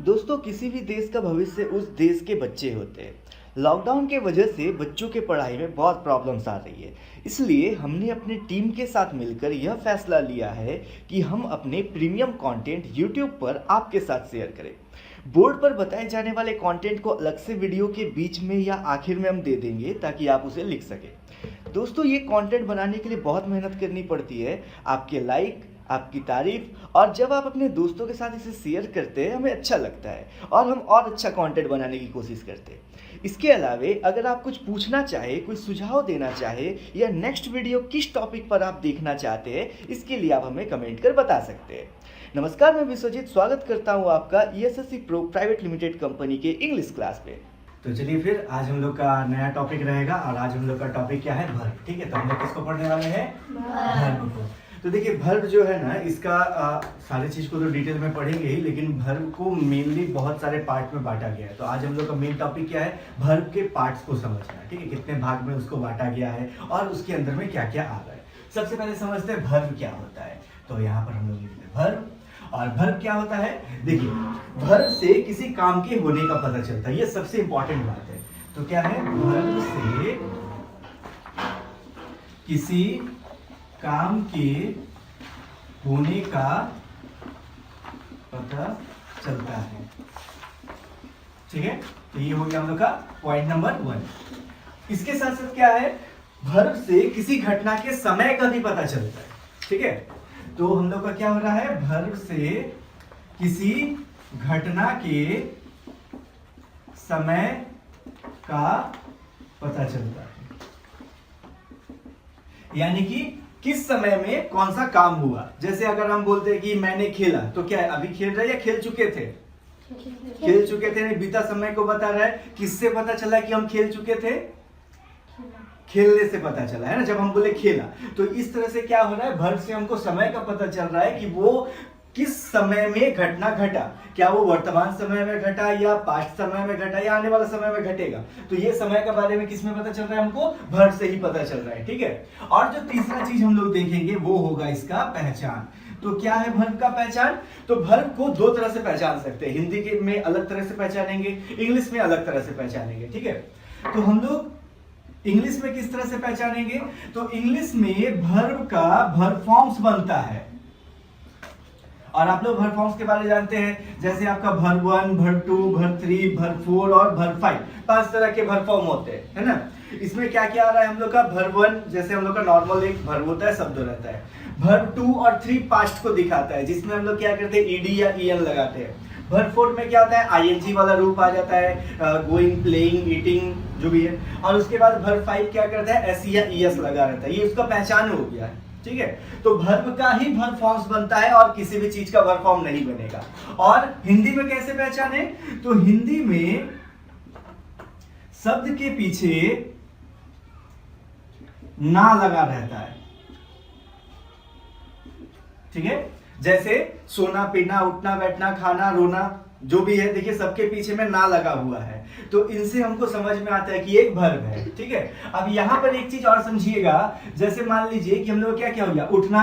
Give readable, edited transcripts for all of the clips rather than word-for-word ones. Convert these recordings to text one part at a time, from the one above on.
दोस्तों, किसी भी देश का भविष्य उस देश के बच्चे होते हैं। लॉकडाउन के वजह से बच्चों के पढ़ाई में बहुत प्रॉब्लम्स आ रही है। इसलिए हमने अपनी टीम के साथ मिलकर यह फैसला लिया है कि हम अपने प्रीमियम कंटेंट यूट्यूब पर आपके साथ शेयर करें। बोर्ड पर बताए जाने वाले कंटेंट को अलग से वीडियो के बीच में या आखिर में हम दे देंगे ताकि आप उसे लिख सकें। दोस्तों, ये कंटेंट बनाने के लिए बहुत मेहनत करनी पड़ती है। आपके लाइक, आपकी तारीफ और जब आप अपने दोस्तों के साथ इसे शेयर करते हैं हमें अच्छा लगता है और हम और अच्छा कंटेंट बनाने की कोशिश करते हैं। इसके अलावे अगर आप कुछ पूछना चाहे, कोई सुझाव देना चाहे या नेक्स्ट वीडियो किस टॉपिक पर आप देखना चाहते हैं, इसके लिए आप हमें कमेंट कर बता सकते हैं। नमस्कार, मैं विश्वजीत स्वागत करता हूं आपका ESSC pro private limited company के इंग्लिश क्लास पे। तो चलिए फिर आज हम लोग का नया टॉपिक रहेगा और आज हम लोग का टॉपिक क्या है? वर्ब। ठीक है, तो हम लोग किसको पढ़ने वाले हैं? वर्ब को। तो देखिए, वर्ब जो है ना, इसका सारी चीज को तो डिटेल में पढ़ेंगे ही, लेकिन वर्ब को मेनली बहुत सारे पार्ट में बांटा गया है। तो आज हम लोग का मेन टॉपिक क्या है? वर्ब के पार्ट्स को समझना है। ठीक है, कितने भाग में उसको बांटा गया है और उसके अंदर में क्या क्या आ रहा है। सबसे पहले समझते हैं वर्ब क्या होता है। तो यहाँ पर हम लोग लिखते हैं वर्ब। और वर्ब क्या होता है? देखिए, वर्ब से किसी काम के होने का पता चलता है, ये सबसे इंपॉर्टेंट बात है। तो क्या है? वर्ब से किसी काम के होने का पता चलता है। ठीक है, तो ये हो गया हम लोग का पॉइंट नंबर 1। इसके साथ साथ क्या है? वर्ब से किसी घटना के समय का भी पता चलता है। ठीक है, तो हम लोग का क्या हो रहा है? वर्ब से किसी घटना के समय का पता चलता है, यानी कि किस समय में कौन सा काम हुआ। जैसे अगर हम बोलते हैं कि मैंने खेला, तो क्या है? अभी खेल रहे या खेल चुके थे? खेल चुके थे। बीता समय को बता रहा है। किससे पता चला कि हम खेल चुके थे? खेलने से पता चला है ना, जब हम बोले खेला। तो इस तरह से क्या हो रहा है? वर्ब से हमको समय का पता चल रहा है कि वो किस समय में घटना घटा। क्या वो वर्तमान समय में घटा या पास्ट समय में घटा या आने वाला समय में घटेगा। तो ये समय के बारे में किसमें पता चल रहा है? हमको वर्ब से ही पता चल रहा है। ठीक है, और जो तीसरा चीज हम लोग देखेंगे वो होगा इसका पहचान। तो क्या है वर्ब का पहचान? तो वर्ब को दो तरह से पहचान सकते हैं। हिंदी के में अलग तरह से पहचानेंगे, इंग्लिश में अलग तरह से पहचानेंगे। ठीक है, तो हम लोग इंग्लिश में किस तरह से पहचानेंगे? तो इंग्लिश में वर्ब का वर्ब फॉर्म्स बनता है। और आप लोग वर्ब फॉर्म्स के बारे में जानते हैं, जैसे आपका वर्ब 1, वर्ब 2, वर्ब 3, वर्ब 4 और वर्ब 5। 5 तरह के वर्ब फॉर्म होते हैं, है ना। इसमें क्या क्या आ रहा है हम लोग का? वर्ब 1 जैसे हम लोग का नॉर्मल एक वर्ब होता है, शब्द रहता है। वर्ब 2 और 3 पास्ट को दिखाता है, जिसमें हम लोग क्या करते हैं? ईडी या ईएन लगाते हैं। वर्ब 4 में क्या होता है? आईएनजी वाला रूप आ जाता है, गोइंग, प्लेइंग, ईटिंग, जो भी है। और उसके बाद वर्ब 5 क्या करता है? एस या ईएस लगा रहता है। ये उसका पहचान हो गया है। ठीक है, तो वर्ब का ही वर्ब फॉर्म्स बनता है और किसी भी चीज का वर्ब फॉर्म नहीं बनेगा। और हिंदी में कैसे पहचाने? तो हिंदी में शब्द के पीछे ना लगा रहता है। ठीक है, जैसे सोना, पीना, उठना, बैठना, खाना, रोना, जो भी है, देखिए सबके पीछे में ना लगा हुआ है। तो इनसे हमको समझ में आता है कि एक वर्ब है। ठीक है, अब यहां पर एक चीज और समझिएगा। जैसे मान लीजिए कि हम लोग क्या हो गया? उठना,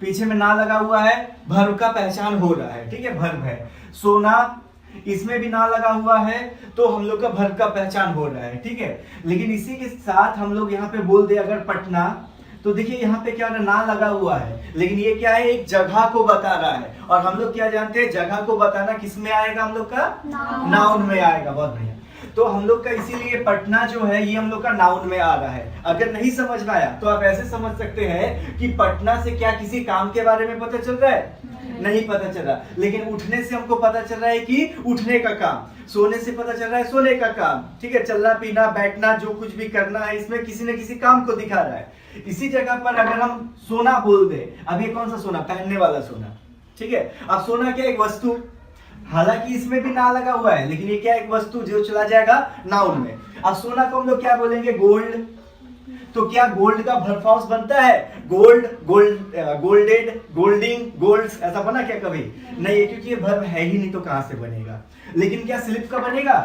पीछे में ना लगा हुआ है, वर्ब का पहचान हो रहा है। ठीक है, वर्ब है। सोना, इसमें भी ना लगा हुआ है, तो हम लोग का वर्ब का पहचान हो रहा है। ठीक है, लेकिन इसी के साथ हम लोग यहाँ पे बोल दे अगर पटना, तो देखिए यहाँ पे क्या ना लगा हुआ है, लेकिन ये क्या है? एक जगह को बता रहा है। और हम लोग क्या जानते हैं? जगह को बताना किस में आएगा? हम लोग का नाउन में आएगा। बहुत बढ़िया। तो हम लोग का इसीलिए पटना जो है ये हम लोग का नाउन में आ रहा है। अगर नहीं समझ में आया तो आप ऐसे समझ सकते हैं कि पटना से क्या किसी काम के बारे में पता चल रहा है? नहीं पता चल रहा। लेकिन उठने से हमको पता चल रहा है कि उठने का काम, सोने से पता चल रहा है सोने का काम। ठीक है, चलना, पीना, बैठना, जो कुछ भी करना है, इसमें किसी न किसी काम को दिखा रहा है। इसी जगह पर अगर हम सोना बोल दे, अब ये कौन सा सोना? पहनने वाला सोना। ठीक है, अब सोना क्या? एक वस्तु। हालांकि इसमें भी ना लगा हुआ है, लेकिन ये क्या? एक वस्तु जो चला जाएगा नाउन में। अब सोना को हम लोग क्या बोलेंगे? गोल्ड। तो क्या गोल्ड का वर्ब फॉर्म्स बनता है? गोल्ड, गोल्ड, गोल्डेड, गोल्डिंग, गोल्ड्स, ऐसा बना क्या कभी? नहीं, क्योंकि ये वर्ब है ही नहीं, तो कहां से बनेगा? लेकिन क्या स्लिप का बनेगा?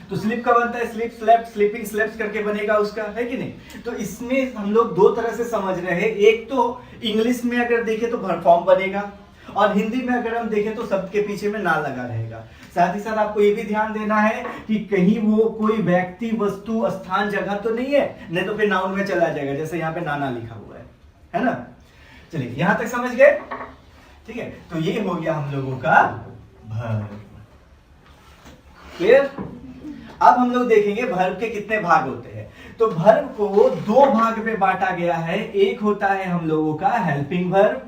तो स्लिप का बनता है? स्लिप, स्लेप्ट, स्लीपिंग, स्लेप्स करके बनेगा उसका, है कि नहीं। तो इसमें हम लोग दो तरह से समझ रहे हैं। एक तो इंग्लिश में अगर देखें तो वर्ब फॉर्म बनेगा, और हिंदी में अगर हम देखें तो सबके पीछे में ना लगा रहेगा। साथ ही साथ आपको ये भी ध्यान देना है कि कहीं वो कोई व्यक्ति, वस्तु, स्थान, जगह तो नहीं है, नहीं तो फिर नाउन में चला जाएगा, जैसे यहाँ पे नाना लिखा हुआ है ना। चलिए यहां तक समझ गए, ठीक है। तो ये हो गया हम लोगों का वर्ब। क्लियर? अब हम लोग देखेंगे वर्ब के कितने भाग होते हैं। तो वर्ब को दो भाग में बांटा गया है। एक होता है हम लोगों का हेल्पिंग वर्ब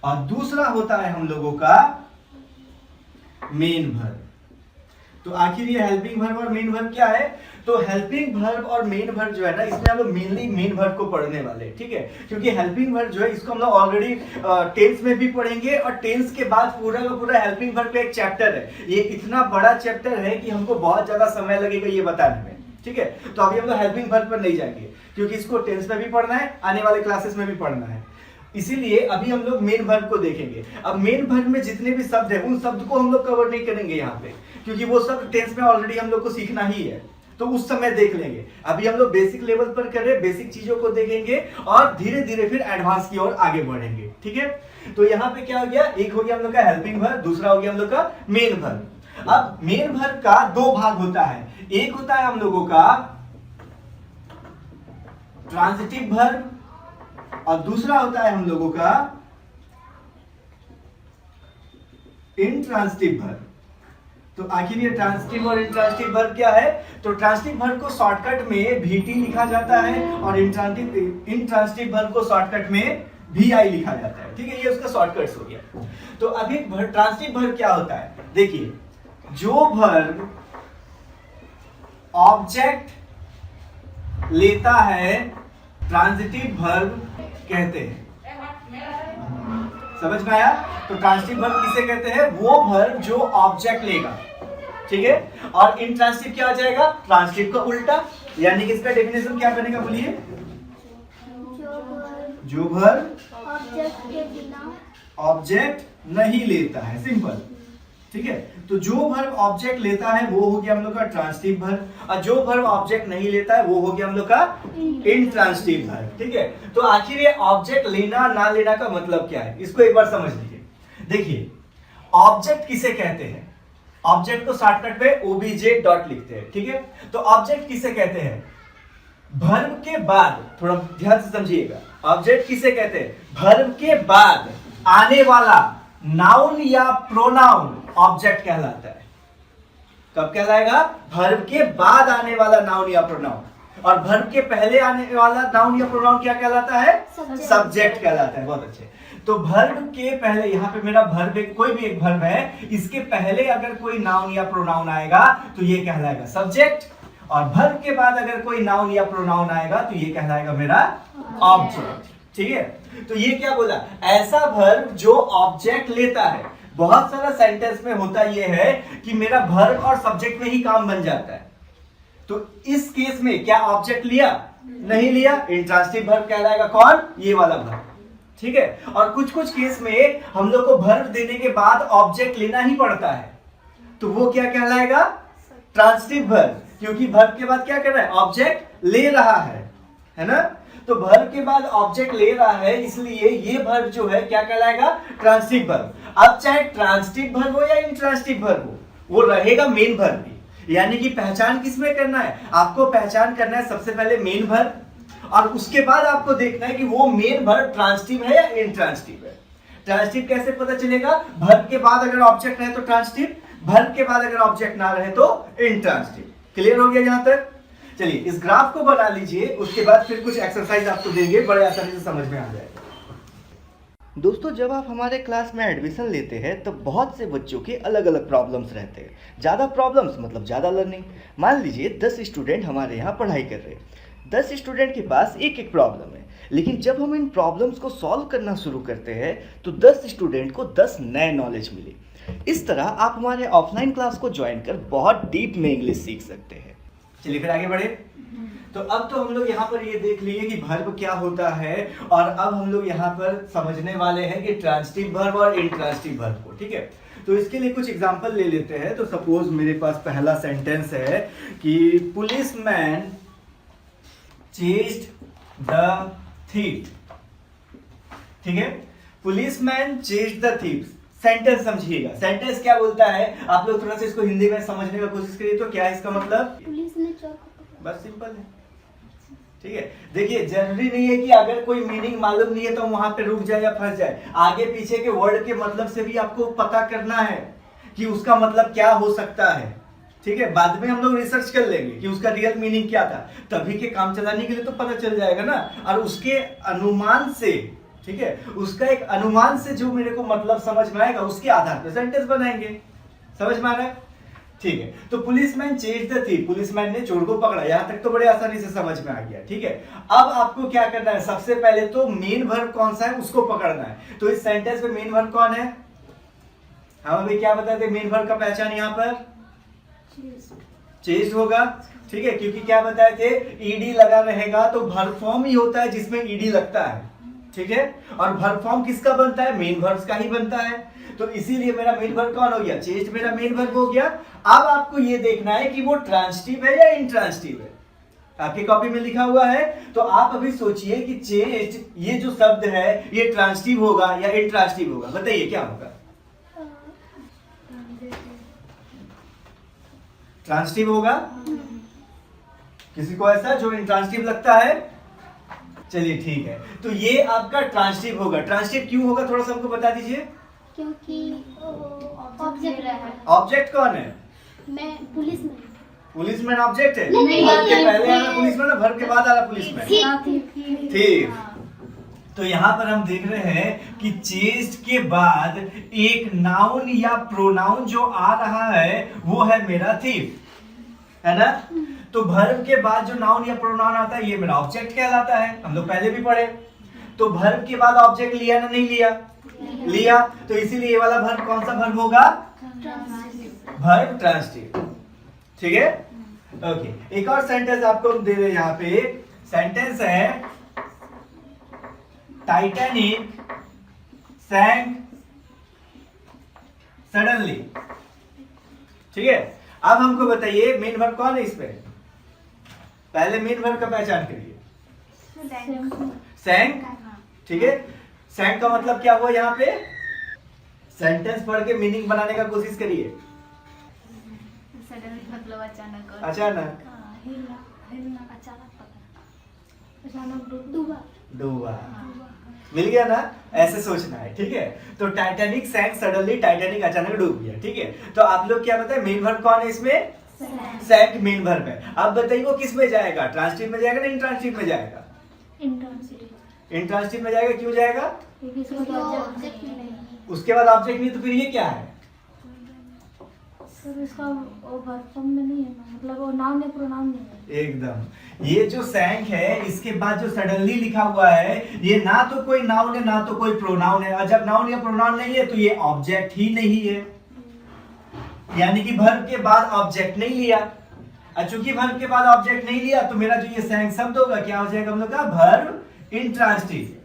और दूसरा होता है हम लोगों का मेन वर्ब। तो आखिर ये हेल्पिंग वर्ब और मेन वर्ब क्या है? तो हेल्पिंग वर्ब और मेन वर्ब जो है ना, इसमें हम लोग मेनली मेन वर्ब को पढ़ने वाले हैं, ठीक है। क्योंकि हेल्पिंग वर्ब जो है इसको हम लोग ऑलरेडी टेंस में भी पढ़ेंगे और टेंस के बाद पूरा का पूरा हेल्पिंग वर्ब का एक चैप्टर है। ये इतना बड़ा चैप्टर है कि हमको बहुत ज्यादा समय लगेगा ये बताने में, ठीक है। तो अभी हम लोग हेल्पिंग वर्ब पर नहीं जाएंगे क्योंकि इसको टेंस में भी पढ़ना है, आने वाले क्लासेस में भी पढ़ना है। इसीलिए अभी हम लोग मेन वर्ब को देखेंगे। अब मेन वर्ब में जितने भी शब्द है उन शब्द को हम लोग कवर नहीं करेंगे यहाँ पे, क्योंकि वो सब टेंस में ऑलरेडी हम लोग को सीखना ही है, तो उस समय देख लेंगे। अभी हम लोग बेसिक लेवल पर कर रहे हैं, बेसिक चीजों को देखेंगे और धीरे धीरे फिर एडवांस की ओर आगे बढ़ेंगे, ठीक है। तो यहाँ पे क्या हो गया, एक हो गया हम लोग का हेल्पिंग वर्ब, दूसरा हो गया हम लोग का मेन वर्ब। अब मेन वर्ब का दो भाग होता है। एक होता है हम लोगों का ट्रांजिटिव वर्ब और दूसरा होता है हम लोगों का इंट्रांजिटिव वर्ब। तो आखिर ये ट्रांजिटिव और इंट्रांजिटिव वर्ब क्या है? तो ट्रांजिटिव वर्ब को शॉर्टकट में VT लिखा जाता है और इंट्रांजिटिव वर्ब को शॉर्टकट में VI लिखा जाता है, ठीक है। ये उसका शॉर्टकट्स हो गया। तो अभी ट्रांजिटिव वर्ब क्या होता है? देखिए, जो वर्ब ऑब्जेक्ट लेता है ट्रांजिटिव वर्ब कहते हैं। समझ में आया? तो ट्रांजिटिव वर्ब किसे कहते हैं? वो वर्ब जो ऑब्जेक्ट लेगा, ठीक है। और इंट्रांजिटिव क्या हो जाएगा? ट्रांजिटिव का उल्टा। यानी कि इसका डेफिनेशन क्या बनेगा, बोलिए? जो वर्ब ऑब्जेक्ट के बिना ऑब्जेक्ट नहीं लेता है, सिंपल, ठीक है। तो जो वर्ब ऑब्जेक्ट लेता है वो हो गया हम लोग का ट्रांजिटिव वर्ब और जो वर्ब ऑब्जेक्ट नहीं लेता है वो हो गया हम लोग का इंट्रांजिटिव वर्ब, ठीक है। तो आखिर ये ऑब्जेक्ट लेना ना लेना का मतलब क्या है, इसको एक बार समझ लीजिए। देखिए, ऑब्जेक्ट किसे कहते हैं? ऑब्जेक्ट को शॉर्टकट में OBJ डॉट लिखते हैं, ठीक है। तो ऑब्जेक्ट किसे कहते हैं? वर्ब के बाद, थोड़ा ध्यान से समझिएगा, ऑब्जेक्ट किसे कहते हैं? वर्ब के बाद आने वाला नाउन या प्रोनाउन ऑब्जेक्ट कहलाता है। कब कहलाएगा? वर्ब के बाद आने वाला नाउन या प्रोनाउन। और वर्ब के पहले आने वाला नाउन या प्रोनाउन क्या कहलाता है? सब्जेक्ट कहलाता है। बहुत अच्छे। तो वर्ब के पहले, यहाँ पे मेरा वर्ब कोई भी एक वर्ब है, इसके पहले अगर कोई नाउन या प्रोनाउन आएगा तो ये कहलाएगा सब्जेक्ट, और वर्ब के बाद अगर कोई नाउन या प्रोनाउन आएगा तो ये कहलाएगा मेरा ऑब्जेक्ट, ठीक है। तो ये क्या बोला? ऐसा वर्ब जो ऑब्जेक्ट लेता है। बहुत सारा सेंटेंस में होता ये है कि मेरा वर्ब और सब्जेक्ट में ही काम बन जाता है। तो इस केस में क्या ऑब्जेक्ट लिया? नहीं लिया। इंट्रांजिटिव वर्ब कहलाएगा कौन? ये वाला वर्ब, ठीक है। और कुछ कुछ केस में हम लोग को वर्ब देने के बाद ऑब्जेक्ट लेना ही पड़ता है, तो वो क्या कहलाएगा? ट्रांजिटिव वर्ब, क्योंकि वर्ब के बाद क्या कर रहा है? ऑब्जेक्ट ले रहा है ना। तो वर्ब के बाद ऑब्जेक्ट ले रहा है, इसलिए ये वर्ब जो है क्या कहलाएगा? Transitive verb. अब चाहे ट्रांजिटिव वर्ब हो या इंट्रांजिटिव वर्ब हो, वो रहेगा मेन वर्ब ही। यानी कि पहचान किसमें करना है? आपको पहचान करना है सबसे पहले मेन वर्ब, और उसके बाद आपको देखना है कि वो मेन वर्ब ट्रांजिटिव है या इंट्रांजिटिव है। ट्रांजिटिव कैसे पता चलेगा? वर्ब के बाद अगर ऑब्जेक्ट रहे तो ट्रांजिटिव, वर्ब के बाद अगर ऑब्जेक्ट ना रहे तो इंट्रांजिटिव। क्लियर हो गया यहां तक? चलिए इस ग्राफ को बना लीजिए, उसके बाद फिर कुछ एक्सरसाइज आपको देंगे, बड़े आसानी से समझ में आ जाएगा। दोस्तों, जब आप हमारे क्लास में एडमिशन लेते हैं तो बहुत से बच्चों के अलग अलग प्रॉब्लम्स रहते हैं। ज़्यादा प्रॉब्लम्स मतलब ज़्यादा लर्निंग। मान लीजिए 10 स्टूडेंट हमारे यहाँ पढ़ाई कर रहे हैं। 10 स्टूडेंट के पास एक एक प्रॉब्लम है, लेकिन जब हम इन प्रॉब्लम्स को सॉल्व करना शुरू करते हैं तो 10 स्टूडेंट को 10 नए नॉलेज मिले। इस तरह आप हमारे ऑफलाइन क्लास को ज्वाइन कर बहुत डीप में इंग्लिश सीख सकते हैं। चलिए फिर आगे बढ़े। तो अब तो हम लोग यहाँ पर ये देख लिए कि वर्ब क्या होता है, और अब हम लोग यहाँ पर समझने वाले हैं कि ट्रांजिटिव वर्ब और इंट्रांजिटिव वर्ब को, ठीक है। तो इसके लिए कुछ एग्जांपल ले लेते हैं। तो सपोज मेरे पास पहला सेंटेंस है कि पुलिसमैन चेस्ड द थीफ। ठीक है। Policeman chased the thieves, sentence समझिएगा। सेंटेंस क्या बोलता है, आप लोग थोड़ा सा इसको हिंदी में समझने का कोशिश करिए। तो क्या है इसका मतलब, पुलिस ने चोर को पकड़ा। बस सिंपल है, ठीक है। देखिए जरूरी नहीं है कि अगर कोई मीनिंग मालूम नहीं है तो वहां पे रुक जाए या फंस जाए। आगे पीछे के वर्ड के मतलब से भी आपको पता करना है कि उसका मतलब क्या हो सकता है, ठीक है। बाद में हम लोग रिसर्च कर लेंगे कि उसका रियल मीनिंग क्या था, तभी के काम चलाने के लिए तो पता चल जाएगा ना। और उसके अनुमान से, ठीक है, उसका एक अनुमान से जो मेरे को मतलब समझ में आएगा उसके आधार पर सेंटेंस बनाएंगे। समझ में आ रहा है, ठीक है। तो policeman chased the thief, policeman ने चोर को पकड़ा। यहां तक तो बड़े आसानी से समझ में आ गया, ठीक है। अब आपको क्या करना है, सबसे पहले तो मेन वर्ब कौन सा है उसको पकड़ना है। तो इस सेंटेंस में मेन वर्ब कौन है, हम अभी क्या बताते हैं, मेन वर्ब का पहचान यहां पर चेस्ड होगा, ठीक है। क्योंकि क्या बताए थे, ईडी लगा रहेगा तो वर्ब फॉर्म ही होता है जिसमें ईडी लगता है, ठीक है। और वर्ब फॉर्म किसका बनता है, मेन वर्ब्स का ही बनता है। तो इसीलिए मेरा मेन वर्ब कौन हो गया, चेस्ड मेरा मेन वर्ब हो गया। अब आपको ये देखना है कि वो ट्रांजिटिव है या इंट्रांजिटिव है। आपकी कॉपी में लिखा हुआ है, तो आप अभी सोचिए कि चेस्ड ये जो शब्द है ये ट्रांजिटिव होगा या इंट्रांजिटिव होगा, बताइए क्या होगा। ट्रांजिटिव होगा, किसी को ऐसा जो इंट्रांजिटिव लगता है, चलिए ठीक है। तो ये आपका ट्रांजिटिव होगा। ट्रांजिटिव क्यों होगा थोड़ा सा हमको बता दीजिए। क्योंकि ऑब्जेक्ट है। ऑब्जेक्ट कौन है, मैं पुलिसमैन। पुलिसमैन ऑब्जेक्ट है, नहीं, वर्ब के नहीं, पहले आना नहीं। पुलिसमैन, वर्ब के बाद आना पुलिसमैन, ठीक। तो यहाँ पर हम देख रहे हैं कि चेस्ड के बाद एक नाउन या प्रोनाउन जो आ रहा है वो है मेरा थीफ, है ना। तो वर्ब के बाद जो नाउन या प्रोनाउन आता है ये मेरा ऑब्जेक्ट कहलाता है, हम लोग पहले भी पढ़े। तो वर्ब के बाद ऑब्जेक्ट लिया ना नहीं लिया, लिया। तो इसीलिए ये वाला वर्ब कौन सा वर्ब होगा, वर्ब ट्रांजिटिव, ठीक है। ओके, एक और सेंटेंस आपको हम दे रहे हैं यहाँ पे। सेंटेंस है टाइटैनिक सैंक सडनली, ठीक है। अब हमको बताइए मेन वर्ब कौन है इसमें, पहले मेन वर्ब का पहचान करिए। सैंक, ठीक है। सैंक का मतलब क्या हुआ, यहाँ पे सेंटेंस पढ़ के मीनिंग बनाने का कोशिश करिए। सडनली मतलब अचानक, अचानक, अचानक डूबा। डूबा, मिल गया ना, ऐसे सोचना है, ठीक है। तो टाइटैनिक सैंक सडनली, टाइटैनिक अचानक डूब गया, ठीक है। तो आप लोग क्या बताए, मेन वर्ब कौन है इसमें, सैंक मेन वर्ब है। अब बताइए वो किस में जाएगा, ट्रांजिटिव में जाएगा ना इंट्रांजिटिव में जाएगा, इंट्रांजिटिव में जाएगा। क्यों जाएगा, ऑब्जेक्ट नहीं। उसके बाद ऑब्जेक्ट नहीं, तो फिर ये क्या है, सर उसका वो वर्ब फॉर्म में नहीं है ना, मतलब वो नाउन या प्रोनाउन नहीं है। एकदम। ये जो सैंक है इसके बाद जो सडनली लिखा हुआ है ये ना तो कोई नाउन है ना तो कोई प्रोनाउन है। और जब नाउन या प्रोनाउन नहीं है तो ये ऑब्जेक्ट ही नहीं है, यानी कि वर्ब के बाद ऑब्जेक्ट नहीं लिया। और चूंकि वर्ब के बाद ऑब्जेक्ट नहीं लिया तो मेरा जो ये सैंक शब्द होगा क्या हो जाएगा हम लोग का, वर्ब इंट्रांजिटिव।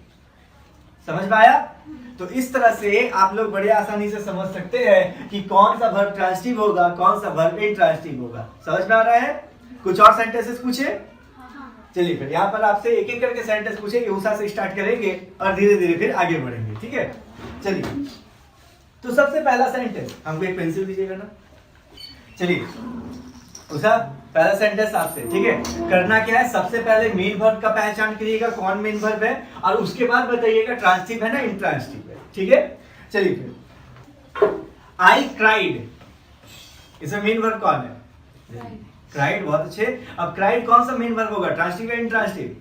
समझ में आया। तो इस तरह से आप लोग बड़े आसानी से समझ सकते हैं कि कौन सा वर्ब ट्रांजिटिव होगा, कौन सा वर्ब इंट्रांजिटिव होगा। समझ में आ रहा है। कुछ और सेंटेंसेस पूछे, चलिए फिर यहाँ पर आपसे एक एक करके सेंटेंस पूछेंगे, उषा से स्टार्ट करेंगे और धीरे धीरे फिर आगे बढ़ेंगे, ठीक है। चलिए, तो सबसे पहला सेंटेंस, हमको एक पेंसिल दीजिएगा ना। चलिए उषा, पहला सेंटेंस आपसे, ठीक है। करना क्या है, सबसे पहले मेन वर्ब का पहचान करिएगा, कौन मेन वर्ब है, और उसके बाद बताइएगा ट्रांजिटिव है ना इंट्रांजिटिव है, ठीक है। चलिए फिर, आई क्राइड, इसमें मेन वर्ब कौन है, क्राइड, बहुत अच्छे। अब क्राइड कौन सा मेन वर्ब होगा, ट्रांजिटिव या इंट्रांजिटिव,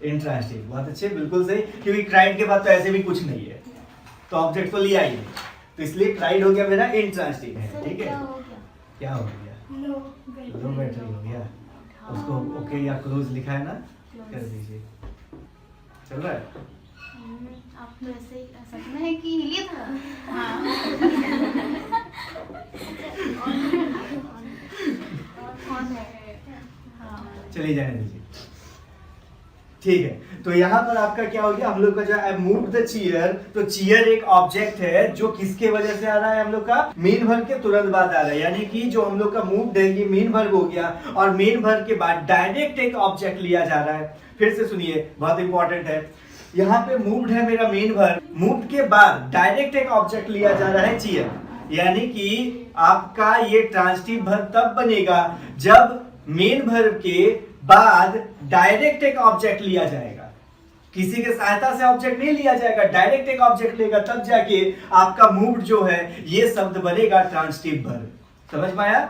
इंट्रांजिटिव, बहुत अच्छे, बिल्कुल सही। क्योंकि क्राइड के बाद तो ऐसे भी कुछ नहीं है, तो ऑब्जेक्ट तो लिया ही नहीं, तो इसलिए क्राइड हो गया मेरा इंट्रांजिटिव है, ठीक है। क्या हो गया, लो बैटरी हो गया, उसको ओके या क्लोज लिखा है ना, कर दीजिए। चल रहा है, आपने ऐसे ही सपना है कि हिलिए था। चलिए जाने दीजिए, ठीक है। तो यहाँ पर आपका क्या हो गया, हम लोग का जो है मूव द चेयर, तो चेयर एक ऑब्जेक्ट है जो किसके वजह से आ रहा है, हम लोग का मेन वर्ब के तुरंत बाद आ रहा है, यानी कि जो हम लोग का मूव है ये मेन वर्ब हो गया, और मेन वर्ब के बाद डायरेक्ट एक ऑब्जेक्ट लिया जा रहा है। फिर से सुनिए, बहुत इंपॉर्टेंट है। यहाँ पे मूव्ड है मेरा मेन वर्ब, मूव्ड के बाद डायरेक्ट एक ऑब्जेक्ट लिया जा रहा है चीयर, यानी कि आपका ये ट्रांजिटिव वर्ब तब बनेगा जब मेन वर्ब के बाद डायरेक्ट एक ऑब्जेक्ट लिया जाएगा, किसी के सहायता से ऑब्जेक्ट नहीं लिया जाएगा, डायरेक्ट एक ऑब्जेक्ट लेगा, तब जाके आपका मूव्ड जो है ये शब्द बनेगा ट्रांजिटिव वर्ब। समझ में आया?